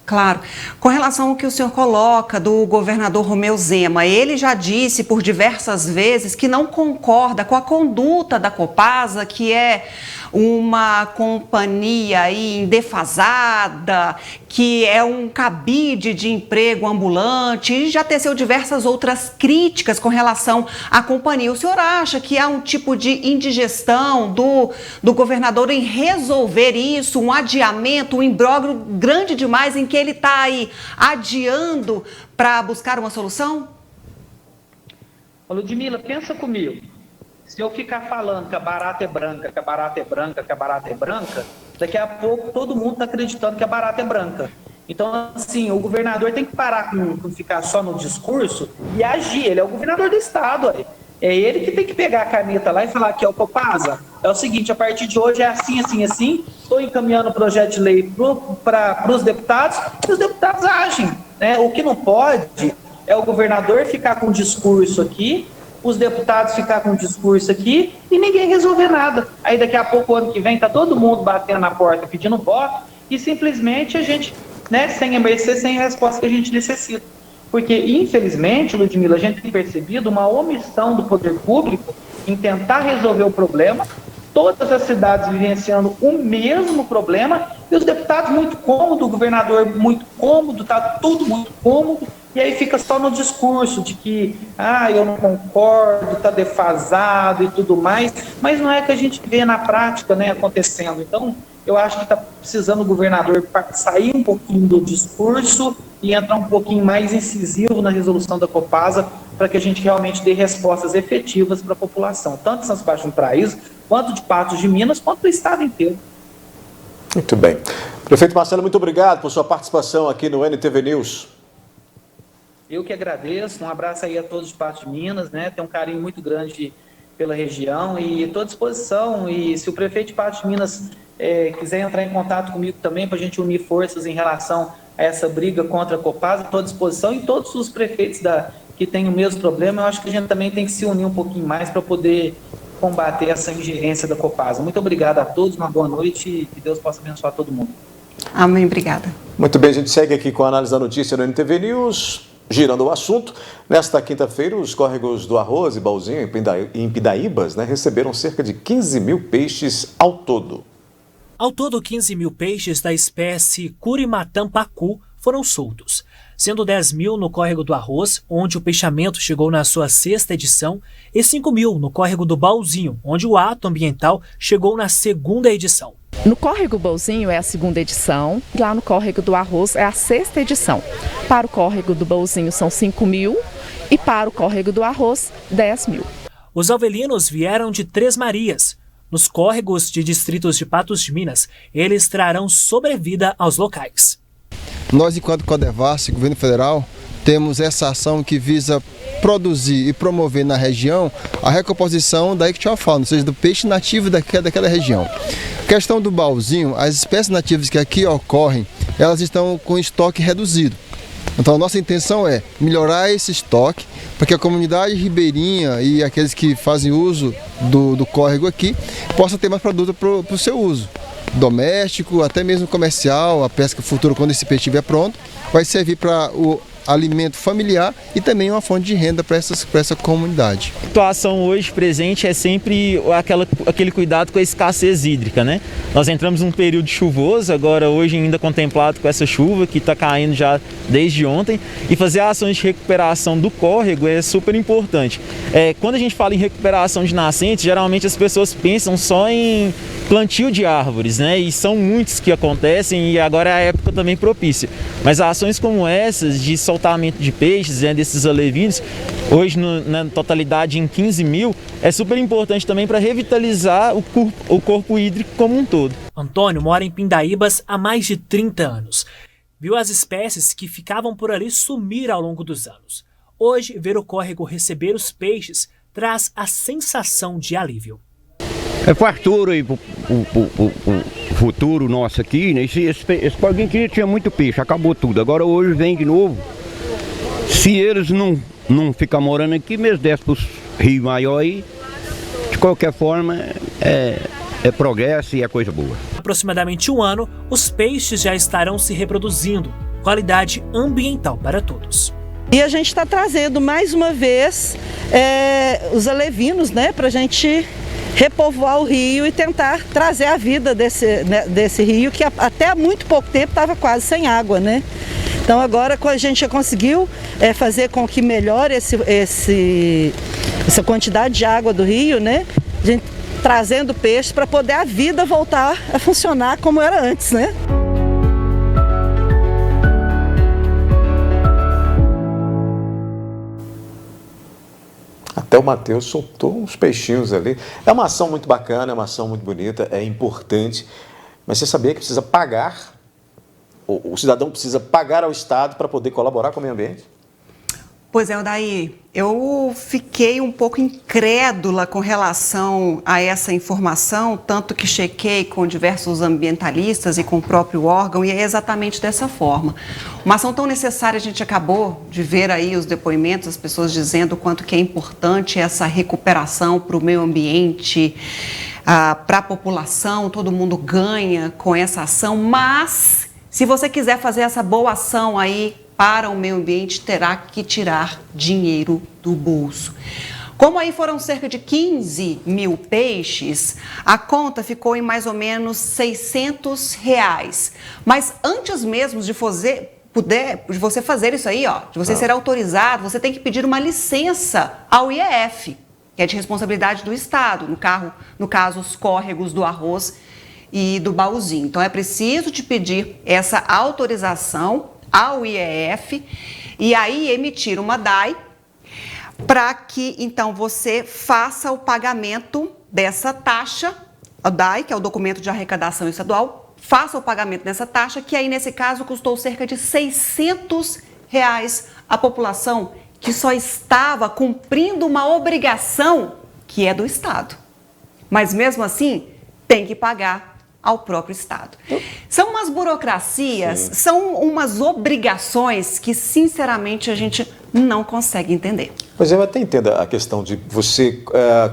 Claro. Com relação ao que o senhor coloca do governador Romeu Zema, ele já disse por diversas vezes que não concorda com a conduta da Copasa, que é uma companhia aí defasada, que é um cabide de emprego ambulante, e já teceu diversas outras críticas com relação à companhia. O senhor acha que há um tipo de indigestão do governador em resolver isso, um adiamento, um imbróglio grande demais em que ele está aí adiando para buscar uma solução? Ludmila, pensa comigo. Se eu ficar falando que a barata é branca, que a barata é branca, que a barata é branca, daqui a pouco todo mundo está acreditando que a barata é branca. Então, assim, o governador tem que parar com ficar só no discurso e agir. Ele é o governador do estado. É ele que tem que pegar a caneta lá e falar que é o Copasa. É o seguinte, a partir de hoje é assim, assim, assim. Estou encaminhando o projeto de lei para os deputados e os deputados agem, né? O que não pode é o governador ficar com discurso aqui, os deputados ficar com discurso aqui e ninguém resolver nada. Aí daqui a pouco, ano que vem, está todo mundo batendo na porta pedindo voto e simplesmente a gente, né, sem a resposta que a gente necessita. Porque, infelizmente, Ludmila, a gente tem percebido uma omissão do poder público em tentar resolver o problema, todas as cidades vivenciando o mesmo problema e os deputados muito cômodos, o governador muito cômodo, está tudo muito cômodo. E aí fica só no discurso de que, eu não concordo, está defasado e tudo mais, mas não é que a gente vê na prática, né, acontecendo. Então, eu acho que está precisando o governador sair um pouquinho do discurso e entrar um pouquinho mais incisivo na resolução da Copasa para que a gente realmente dê respostas efetivas para a população, tanto de São Sebastião do Paraíso, quanto de Patos de Minas, quanto do estado inteiro. Muito bem. Prefeito Marcelo, muito obrigado por sua participação aqui no NTV News. Eu que agradeço, um abraço aí a todos de Patos de Minas, né? Tem um carinho muito grande pela região e estou à disposição. E se o prefeito de Patos de Minas quiser entrar em contato comigo também para a gente unir forças em relação a essa briga contra a Copasa, estou à disposição. E todos os prefeitos que têm o mesmo problema, eu acho que a gente também tem que se unir um pouquinho mais para poder combater essa ingerência da Copasa. Muito obrigado a todos, uma boa noite e que Deus possa abençoar todo mundo. Amém, obrigada. Muito bem, a gente segue aqui com a análise da notícia no NTV News. Girando o assunto, nesta quinta-feira, os córregos do Arroz e Bauzinho, em Pindaíbas, receberam cerca de 15 mil peixes ao todo. Ao todo, 15 mil peixes da espécie Curimatã-pacu foram soltos, sendo 10 mil no córrego do Arroz, onde o peixamento chegou na sua 6ª edição, e 5 mil no córrego do Bauzinho, onde o ato ambiental chegou na 2ª edição. No córrego Bauzinho é a 2ª edição, lá no córrego do Arroz é a 6ª edição. Para o córrego do Bauzinho são 5 mil e para o córrego do Arroz, 10 mil. Os alvelinos vieram de Três Marias. Nos córregos de distritos de Patos de Minas, eles trarão sobrevida aos locais. Nós, enquanto Codevasf, governo federal, temos essa ação que visa produzir e promover na região a recomposição da ictiofauna, ou seja, do peixe nativo daquela região. Questão do baúzinho, as espécies nativas que aqui ocorrem, elas estão com estoque reduzido. Então a nossa intenção é melhorar esse estoque para que a comunidade ribeirinha e aqueles que fazem uso do córrego aqui possam ter mais produto para o seu uso doméstico, até mesmo comercial. A pesca futura, quando esse peixe estiver pronto, vai servir para o alimento familiar e também uma fonte de renda para essa comunidade. A situação hoje presente é sempre aquele cuidado com a escassez hídrica, né? Nós entramos num período chuvoso, agora hoje ainda contemplado com essa chuva que está caindo já desde ontem, e fazer ações de recuperação do córrego é super importante. Quando a gente fala em recuperação de nascentes, geralmente as pessoas pensam só em plantio de árvores, né? E são muitos que acontecem e agora é a época também propícia. Mas ações como essas de soltamento de peixes, desses alevinos, hoje na totalidade em 15 mil, é super importante também para revitalizar o corpo hídrico como um todo. Antônio mora em Pindaíbas há mais de 30 anos. Viu as espécies que ficavam por ali sumir ao longo dos anos. Hoje, ver o córrego receber os peixes traz a sensação de alívio. É fartura aí pro futuro nosso aqui, né? Esse córrego aqui tinha muito peixe, acabou tudo. Agora hoje vem de novo. Se eles não ficar morando aqui, mesmo desce para os rios maiores aí, de qualquer forma é progresso e é coisa boa. Aproximadamente um ano, os peixes já estarão se reproduzindo. Qualidade ambiental para todos. E a gente está trazendo mais uma vez os alevinos, né, para a gente repovoar o rio e tentar trazer a vida desse rio que até há muito pouco tempo estava quase sem água, né? Então agora a gente já conseguiu fazer com que melhore essa quantidade de água do rio, né? A gente trazendo peixe para poder a vida voltar a funcionar como era antes, né? Até o Matheus soltou uns peixinhos ali. É uma ação muito bacana, é uma ação muito bonita, é importante. Mas você sabia que precisa pagar, o cidadão precisa pagar ao Estado para poder colaborar com o meio ambiente? Pois é, Odair, eu fiquei um pouco incrédula com relação a essa informação, tanto que chequei com diversos ambientalistas e com o próprio órgão, e é exatamente dessa forma. Uma ação tão necessária, a gente acabou de ver aí os depoimentos, as pessoas dizendo o quanto que é importante essa recuperação para o meio ambiente, para a população, todo mundo ganha com essa ação, mas se você quiser fazer essa boa ação aí, para o meio ambiente, terá que tirar dinheiro do bolso. Como aí foram cerca de 15 mil peixes, a conta ficou em mais ou menos R$600. Mas antes mesmo de você fazer isso aí, de você ser autorizado, você tem que pedir uma licença ao IEF, que é de responsabilidade do Estado, no caso, os córregos do Arroz e do Baúzinho. Então, é preciso te pedir essa autorização ao IEF e aí emitir uma DAI para que então você faça o pagamento dessa taxa, a DAI, que é o documento de arrecadação estadual, faça o pagamento dessa taxa, que aí nesse caso custou cerca de R$600 à população que só estava cumprindo uma obrigação que é do Estado. Mas mesmo assim, tem que pagar ao próprio Estado. São umas burocracias, sim, são umas obrigações que, sinceramente, a gente não consegue entender. Pois eu até entendo a questão de você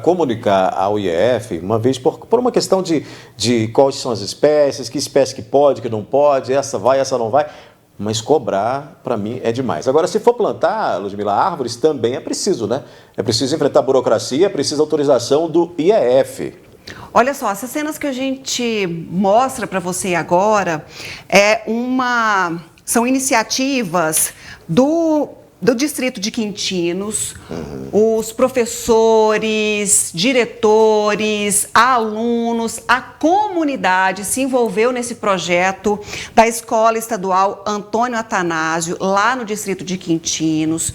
comunicar ao IEF, uma vez por uma questão de quais são as espécies, que espécie que pode, que não pode, essa vai, essa não vai, mas cobrar, para mim, é demais. Agora, se for plantar, Ludmila, árvores, também é preciso, né? É preciso enfrentar a burocracia, é preciso autorização do IEF. Olha só, essas cenas que a gente mostra para você agora são iniciativas do Distrito de Quintinos, os professores, diretores, alunos, a comunidade se envolveu nesse projeto da Escola Estadual Antônio Atanásio, lá no Distrito de Quintinos.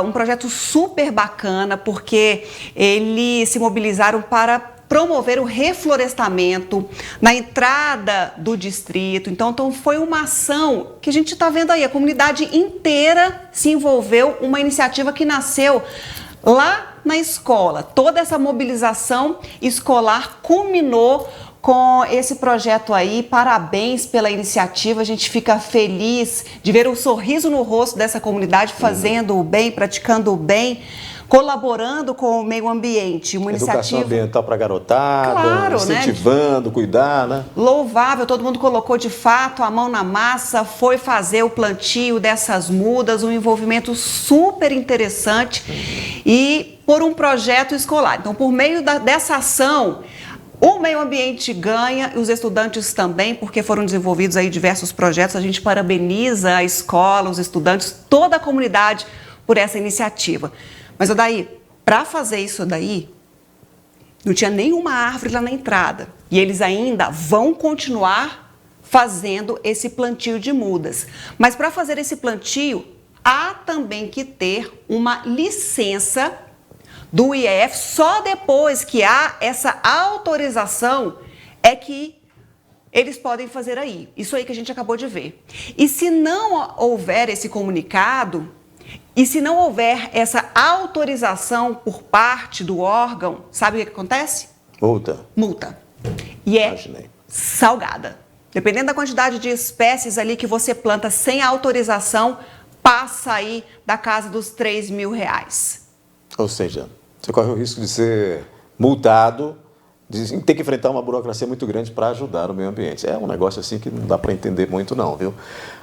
Um projeto super bacana, porque eles se mobilizaram para promover o reflorestamento na entrada do distrito. Então foi uma ação que a gente está vendo aí, a comunidade inteira se envolveu, uma iniciativa que nasceu lá na escola. Toda essa mobilização escolar culminou com esse projeto aí. Parabéns pela iniciativa, a gente fica feliz de ver o sorriso no rosto dessa comunidade fazendo o bem, praticando o bem, colaborando com o meio ambiente. Uma Educação iniciativa ambiental para a garotada, claro, incentivando, cuidar, né? Louvável, todo mundo colocou de fato a mão na massa, foi fazer o plantio dessas mudas, um envolvimento super interessante e por um projeto escolar. Então, por meio dessa ação, o meio ambiente ganha e os estudantes também, porque foram desenvolvidos aí diversos projetos. A gente parabeniza a escola, os estudantes, toda a comunidade por essa iniciativa. Mas, Odair, para fazer isso daí, não tinha nenhuma árvore lá na entrada. E eles ainda vão continuar fazendo esse plantio de mudas. Mas para fazer esse plantio, há também que ter uma licença do IEF. Só depois que há essa autorização é que eles podem fazer aí. Isso aí que a gente acabou de ver. E se não houver esse comunicado, e se não houver essa autorização por parte do órgão, sabe o que acontece? Multa. E salgada. Dependendo da quantidade de espécies ali que você planta sem autorização, passa aí da casa dos R$3.000. Ou seja, você corre o risco de ser multado, de ter que enfrentar uma burocracia muito grande para ajudar o meio ambiente. É um negócio assim que não dá para entender muito não, viu?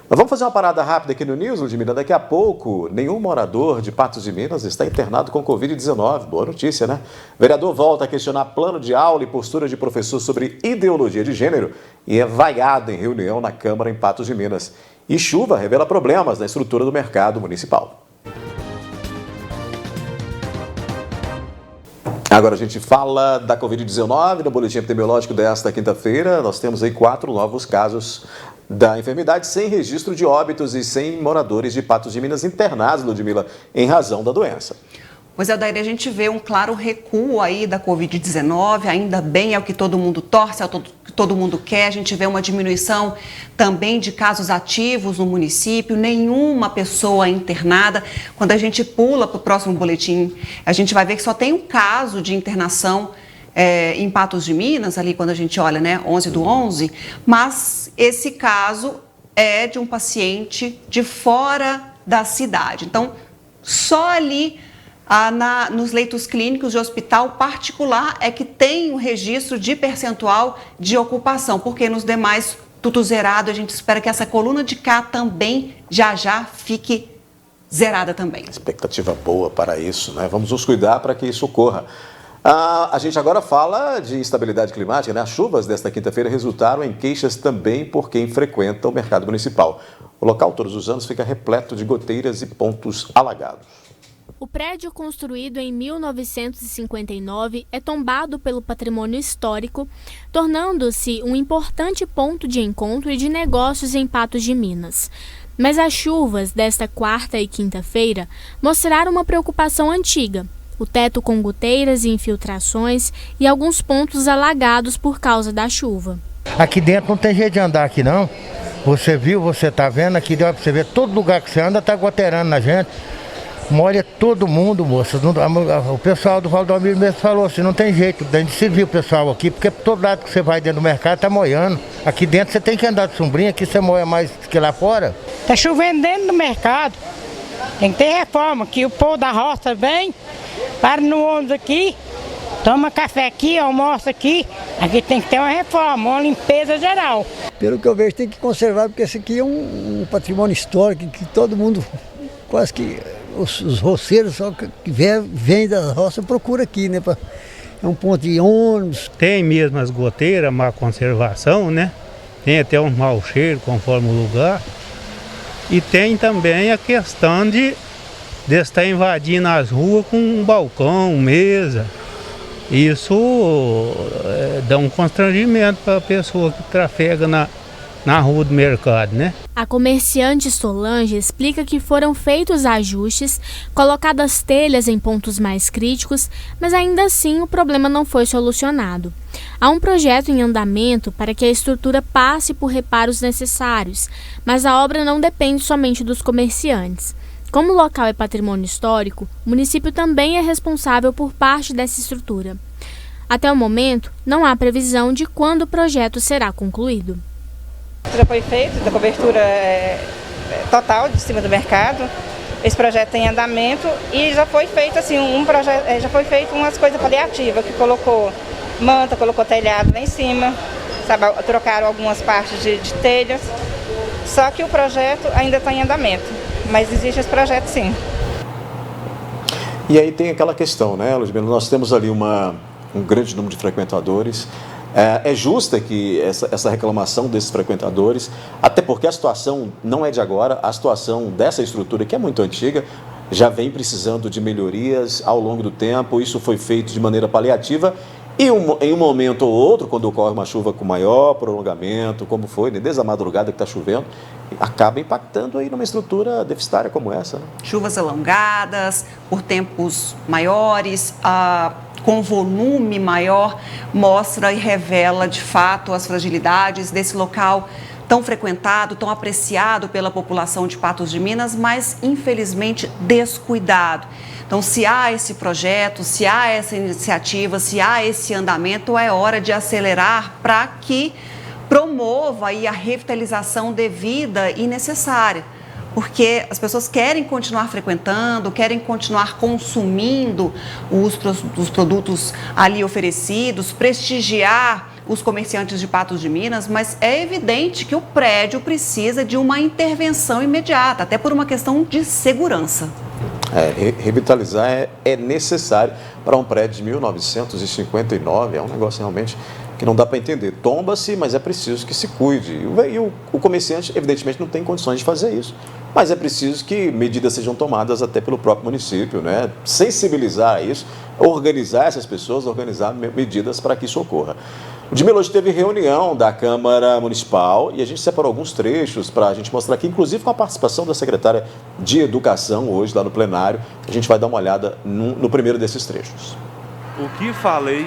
Mas vamos fazer uma parada rápida aqui no News, Ludmila. Daqui a pouco, nenhum morador de Patos de Minas está internado com Covid-19. Boa notícia, né? O vereador volta a questionar plano de aula e postura de professor sobre ideologia de gênero e é vaiado em reunião na Câmara em Patos de Minas. E chuva revela problemas na estrutura do mercado municipal. Agora a gente fala da Covid-19. No boletim epidemiológico desta quinta-feira, nós temos aí 4 novos casos da enfermidade, sem registro de óbitos e sem moradores de Patos de Minas internados, Ludmila, em razão da doença. Pois é, daí a gente vê um claro recuo aí da Covid-19, ainda bem, é o que todo mundo torce, é o que todo mundo quer. A gente vê uma diminuição também de casos ativos no município, nenhuma pessoa internada. Quando a gente pula para o próximo boletim, a gente vai ver que só tem um caso de internação em Patos de Minas, ali quando a gente olha, né, 11/11, mas esse caso é de um paciente de fora da cidade. Então, só ali nos leitos clínicos de hospital particular é que tem um registro de percentual de ocupação, porque nos demais, tudo zerado. A gente espera que essa coluna de cá também já fique zerada também. Expectativa boa para isso, né? Vamos nos cuidar para que isso ocorra. A gente agora fala de instabilidade climática, né? As chuvas desta quinta-feira resultaram em queixas também por quem frequenta o mercado municipal. O local, todos os anos, fica repleto de goteiras e pontos alagados. O prédio construído em 1959 é tombado pelo patrimônio histórico, tornando-se um importante ponto de encontro e de negócios em Patos de Minas. Mas as chuvas desta quarta e quinta-feira mostraram uma preocupação antiga. O teto com goteiras e infiltrações e alguns pontos alagados por causa da chuva. Aqui dentro não tem jeito de andar aqui não. Você viu, você tá vendo, aqui deu pra você ver, todo lugar que você anda tá goteirando na gente. Molha todo mundo, moça. O pessoal do Valdomiro mesmo falou assim, não tem jeito, a gente se viu o pessoal aqui, porque todo lado que você vai dentro do mercado tá molhando. Aqui dentro você tem que andar de sombrinha, aqui você molha mais que lá fora. Tá chovendo dentro do mercado, tem que ter reforma, que o povo da roça vem, para no ônibus aqui, toma café aqui, almoça aqui. Aqui tem que ter uma reforma, uma limpeza geral. Pelo que eu vejo, tem que conservar, porque esse aqui é um patrimônio histórico que todo mundo, quase que os roceiros só que vêm da roça procuram aqui, né? É um ponto de ônibus. Tem mesmo as goteiras, má conservação, né? Tem até um mau cheiro conforme o lugar. E tem também a questão de estar invadindo as ruas com um balcão, mesa. Isso dá um constrangimento para a pessoa que trafega na rua do mercado, né? A comerciante Solange explica que foram feitos ajustes, colocadas telhas em pontos mais críticos, mas ainda assim o problema não foi solucionado. Há um projeto em andamento para que a estrutura passe por reparos necessários, mas a obra não depende somente dos comerciantes. Como o local é patrimônio histórico, o município também é responsável por parte dessa estrutura. Até o momento, não há previsão de quando o projeto será concluído. Já foi feito, a cobertura total de cima do mercado. Esse projeto tem andamento e já foi feito assim já foi feito umas coisas paliativas, que colocou manta, colocou telhado lá em cima, sabe, trocaram algumas partes de telhas. Só que o projeto ainda está em andamento, mas existe esse projeto sim. E aí tem aquela questão, né, Ludmila? Nós temos ali um grande número de frequentadores. É justa que essa reclamação desses frequentadores, até porque a situação não é de agora, a situação dessa estrutura, que é muito antiga, já vem precisando de melhorias ao longo do tempo. Isso foi feito de maneira paliativa e em um momento ou outro, quando ocorre uma chuva com maior prolongamento, como foi, né, desde a madrugada que está chovendo, acaba impactando aí numa estrutura deficitária como essa, né? Chuvas alongadas, por tempos maiores, com volume maior, mostra e revela de fato as fragilidades desse local tão frequentado, tão apreciado pela população de Patos de Minas, mas infelizmente descuidado. Então, se há esse projeto, se há essa iniciativa, se há esse andamento, é hora de acelerar para que promova aí a revitalização devida e necessária. Porque as pessoas querem continuar frequentando, querem continuar consumindo os produtos ali oferecidos, prestigiar os comerciantes de Patos de Minas, mas é evidente que o prédio precisa de uma intervenção imediata, até por uma questão de segurança. Revitalizar é necessário para um prédio de 1959, é um negócio realmente que não dá para entender. Tomba-se, mas é preciso que se cuide. E o comerciante, evidentemente, não tem condições de fazer isso. Mas é preciso que medidas sejam tomadas até pelo próprio município, né? Sensibilizar isso, organizar essas pessoas, organizar medidas para que isso ocorra. O Ludmila, hoje teve reunião da Câmara Municipal e a gente separou alguns trechos para a gente mostrar aqui, inclusive com a participação da secretária de Educação hoje lá no plenário. A gente vai dar uma olhada no primeiro desses trechos. O que falei...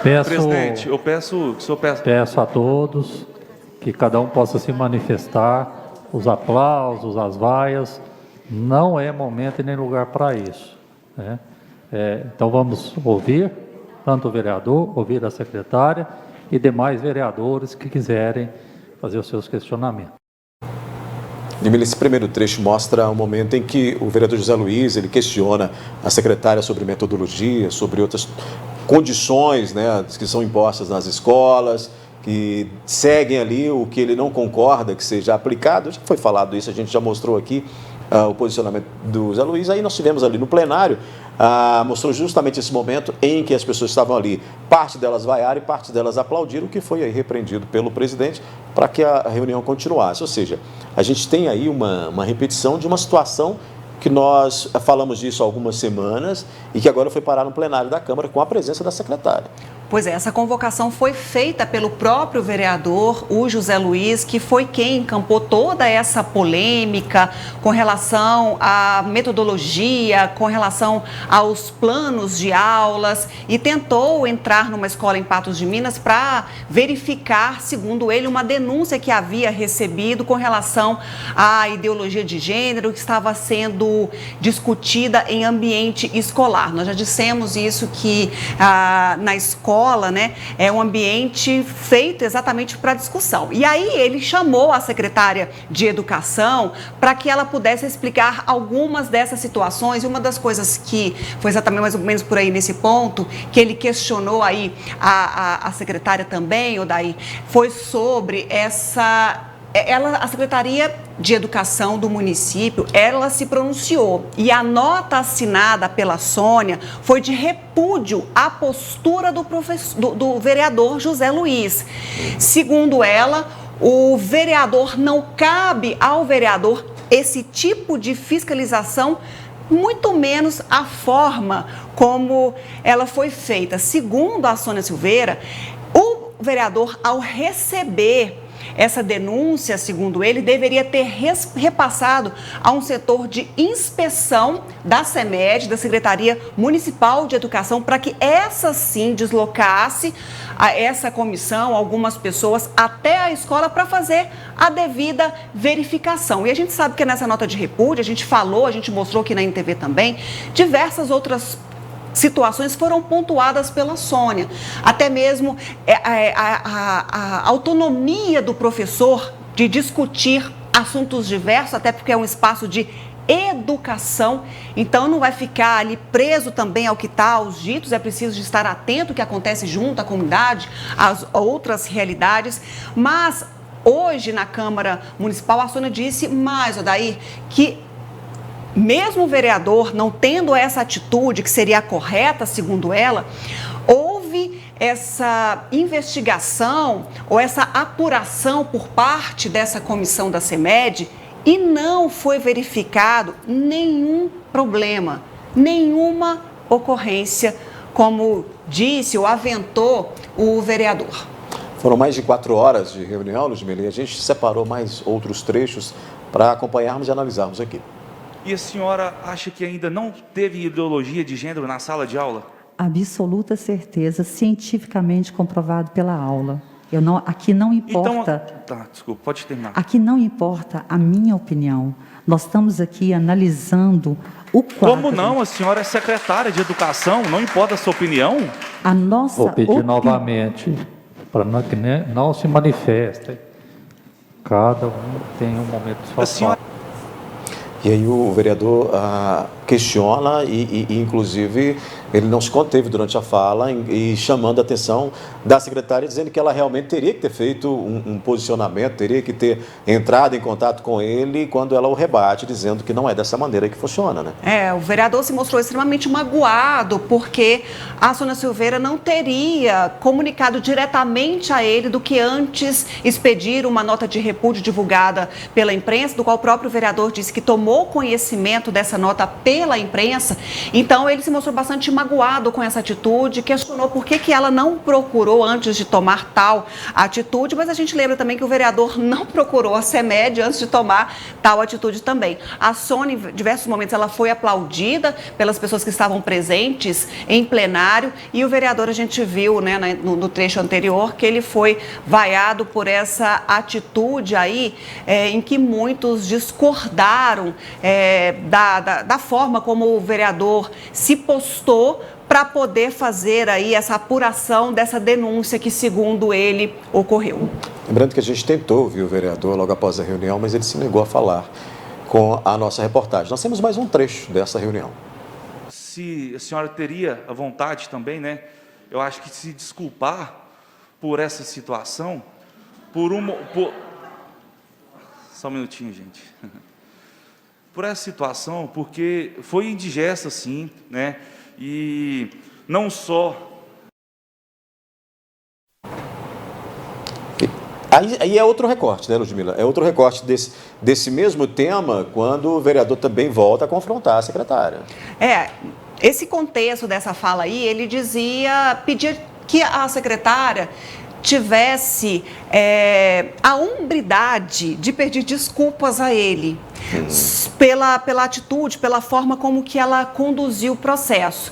Presidente, peço a todos que cada um possa se manifestar, os aplausos, as vaias, não é momento e nem lugar para isso, né? Então vamos ouvir tanto o vereador, ouvir a secretária e demais vereadores que quiserem fazer os seus questionamentos. Ludmila, esse primeiro trecho mostra o momento em que o vereador José Luiz ele questiona a secretária sobre metodologia, sobre outras condições, né, que são impostas nas escolas, que seguem ali o que ele não concorda que seja aplicado. Já foi falado isso, a gente já mostrou aqui o posicionamento do José Luiz. Aí nós tivemos ali no plenário, mostrou justamente esse momento em que as pessoas estavam ali, parte delas vaiaram e parte delas aplaudiram, o que foi aí repreendido pelo presidente para que a reunião continuasse. Ou seja, a gente tem aí uma repetição de uma situação que nós falamos disso há algumas semanas e que agora foi parar no plenário da Câmara com a presença da secretária. Pois é, essa convocação foi feita pelo próprio vereador, o José Luiz, que foi quem encampou toda essa polêmica com relação à metodologia, com relação aos planos de aulas e tentou entrar numa escola em Patos de Minas para verificar, segundo ele, uma denúncia que havia recebido com relação à ideologia de gênero que estava sendo discutida em ambiente escolar. Nós já dissemos isso, que na escola, né, é um ambiente feito exatamente para discussão. E aí ele chamou a secretária de Educação para que ela pudesse explicar algumas dessas situações. E uma das coisas que foi exatamente mais ou menos por aí nesse ponto, que ele questionou aí a secretária também, Odair, foi sobre a Secretaria de Educação do município, ela se pronunciou e a nota assinada pela Sônia foi de repúdio à postura do vereador José Luiz. Segundo ela, o vereador, não cabe ao vereador esse tipo de fiscalização, muito menos a forma como ela foi feita. Segundo a Sônia Silveira, o vereador, ao receber essa denúncia, segundo ele, deveria ter repassado a um setor de inspeção da CEMED, da Secretaria Municipal de Educação, para que essa sim deslocasse a essa comissão, algumas pessoas, até a escola para fazer a devida verificação. E a gente sabe que nessa nota de repúdio, a gente falou, a gente mostrou aqui na NTV também, diversas outras situações foram pontuadas pela Sônia. Até mesmo a autonomia do professor de discutir assuntos diversos, até porque é um espaço de educação, então não vai ficar ali preso também ao que está aos ditos, é preciso estar atento ao que acontece junto à comunidade, às outras realidades, mas hoje na Câmara Municipal a Sônia disse mais, Odair, que mesmo o vereador não tendo essa atitude que seria a correta, segundo ela, houve essa investigação ou essa apuração por parte dessa comissão da CEMED e não foi verificado nenhum problema, nenhuma ocorrência, como disse ou aventou o vereador. Foram mais de 4 horas de reunião, Ludmila, e a gente separou mais outros trechos para acompanharmos e analisarmos aqui. E a senhora acha que ainda não teve ideologia de gênero na sala de aula? Absoluta certeza, cientificamente comprovado pela aula. Aqui não importa. Então, tá, desculpa, pode terminar. Aqui não importa a minha opinião. Nós estamos aqui analisando o quadro. Como não? A senhora é secretária de educação, não importa a sua opinião? A nossa Vou pedir novamente para que não se manifestem. Cada um tem um momento só. E aí o vereador questiona e inclusive, ele não se conteve durante a fala e chamando a atenção da secretária, dizendo que ela realmente teria que ter feito um posicionamento, teria que ter entrado em contato com ele quando ela o rebate, dizendo que não é dessa maneira que funciona, né? O vereador se mostrou extremamente magoado porque a Sônia Silveira não teria comunicado diretamente a ele do que antes expedir uma nota de repúdio divulgada pela imprensa, do qual o próprio vereador disse que tomou conhecimento dessa nota pela imprensa. Então ele se mostrou bastante magoado com essa atitude, questionou por que ela não procurou antes de tomar tal atitude, mas a gente lembra também que o vereador não procurou a CEMED antes de tomar tal atitude também. A Sônia, em diversos momentos, ela foi aplaudida pelas pessoas que estavam presentes em plenário e o vereador, a gente viu, né, no trecho anterior, que ele foi vaiado por essa atitude aí, em que muitos discordaram da forma como o vereador se postou para poder fazer aí essa apuração dessa denúncia que, segundo ele, ocorreu. Lembrando que a gente tentou ouvir o vereador logo após a reunião, mas ele se negou a falar com a nossa reportagem. Nós temos mais um trecho dessa reunião. Se a senhora teria a vontade também, né? Eu acho que se desculpar por essa situação, Só um minutinho, gente. Por essa situação, porque foi indigesta, sim, né? E não só... Aí é outro recorte, né, Ludmila? É outro recorte desse mesmo tema, quando o vereador também volta a confrontar a secretária. Esse contexto dessa fala aí, ele pedia que a secretária tivesse a hombridade de pedir desculpas a ele pela atitude, pela forma como que ela conduziu o processo.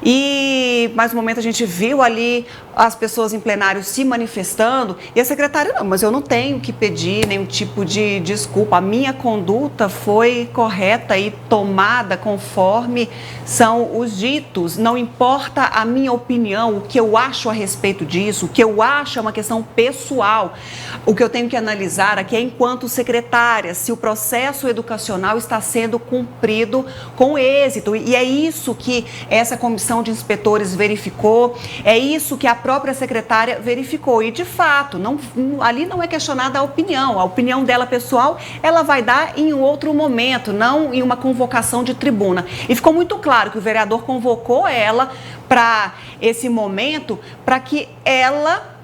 E, mais um momento, a gente viu ali as pessoas em plenário se manifestando e a secretária, não, mas eu não tenho que pedir nenhum tipo de desculpa. A minha conduta foi correta e tomada conforme são os ditos. Não importa a minha opinião, o que eu acho a respeito disso, o que eu acho é uma questão pessoal. O que eu tenho que analisar aqui é, enquanto secretária, se o processo educacional está sendo cumprido com êxito. E é isso que essa comissão de inspetores verificou, é isso que a própria secretária verificou. E, de fato, ali não é questionada a opinião dela pessoal, ela vai dar em outro momento, não em uma convocação de tribuna. E ficou muito claro que o vereador convocou ela para esse momento, para que ela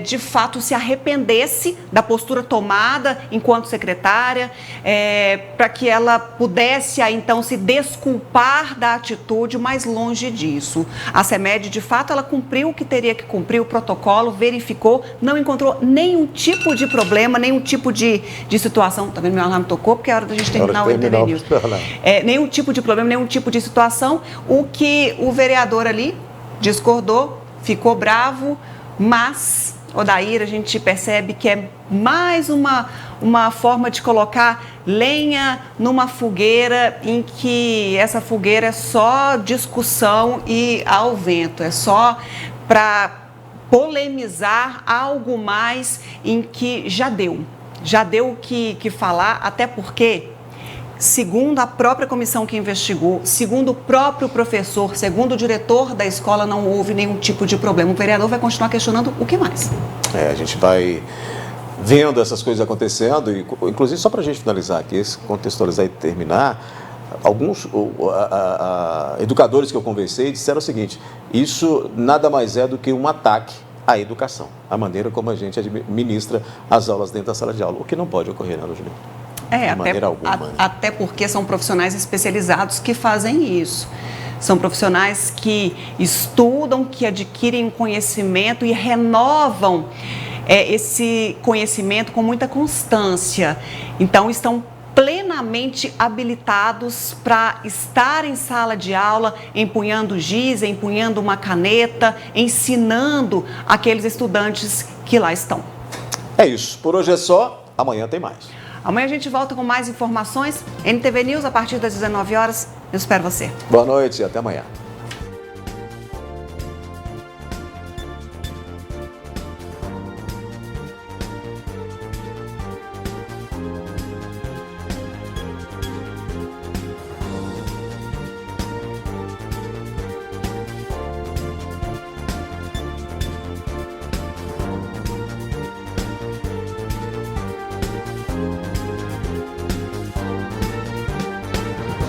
de fato se arrependesse da postura tomada enquanto secretária, para que ela pudesse aí, então se desculpar da atitude, mas longe disso. A CEMED, de fato, ela cumpriu o que teria que cumprir, o protocolo, verificou, não encontrou nenhum tipo de problema, nenhum tipo de situação. Tá vendo? Meu alarme tocou porque é hora da gente terminar o NTV News. Nenhum tipo de problema, nenhum tipo de situação. O que o vereador ali discordou, ficou bravo, mas, Odair, a gente percebe que é mais uma forma de colocar lenha numa fogueira em que essa fogueira é só discussão e ao vento, é só para polemizar algo mais em que já deu o que falar, até porque, segundo a própria comissão que investigou, segundo o próprio professor, segundo o diretor da escola, não houve nenhum tipo de problema. O vereador vai continuar questionando o que mais. A gente vai vendo essas coisas acontecendo, e, inclusive, só para a gente finalizar aqui, contextualizar e terminar, alguns educadores que eu conversei disseram o seguinte: isso nada mais é do que um ataque à educação, a maneira como a gente administra as aulas dentro da sala de aula, o que não pode ocorrer, né, Lugilene? De maneira alguma. Até porque são profissionais especializados que fazem isso. São profissionais que estudam, que adquirem conhecimento e renovam esse conhecimento com muita constância. Então, estão plenamente habilitados para estar em sala de aula, empunhando giz, empunhando uma caneta, ensinando aqueles estudantes que lá estão. É isso. Por hoje é só. Amanhã tem mais. Amanhã a gente volta com mais informações. NTV News a partir das 19 horas. Eu espero você. Boa noite e até amanhã.